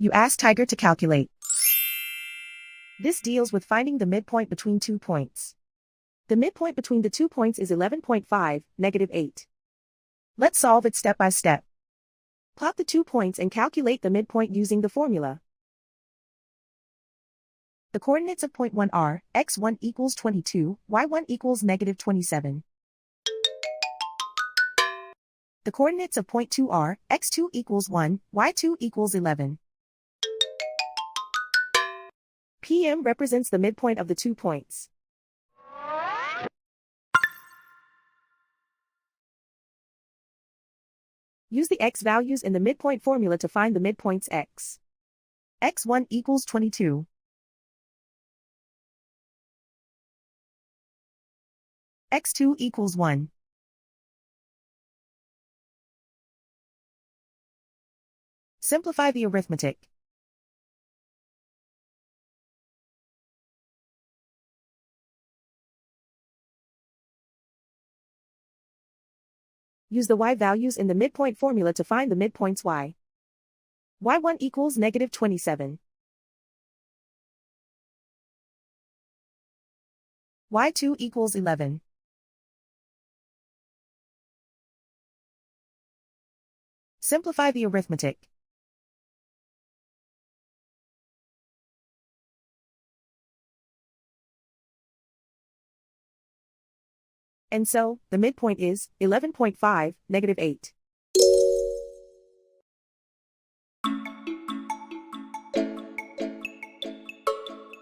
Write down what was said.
You ask Tiger to calculate. This deals with finding the midpoint between 2 points. The midpoint between the 2 points is 11.5, -8. Let's solve it step by step. Plot the 2 points and calculate the midpoint using the formula. The coordinates of point 1 are, x1 equals 22, y1 equals -27. The coordinates of point 2 are, x2 equals 1, y2 equals 11. PM represents the midpoint of the 2 points. Use the x values in the midpoint formula to find the midpoints x. x1 equals 22. x2 equals 1. Simplify the arithmetic. Use the y values in the midpoint formula to find the midpoints y. y1 equals -27. y2 equals 11. Simplify the arithmetic. And so, the midpoint is 11.5, -8.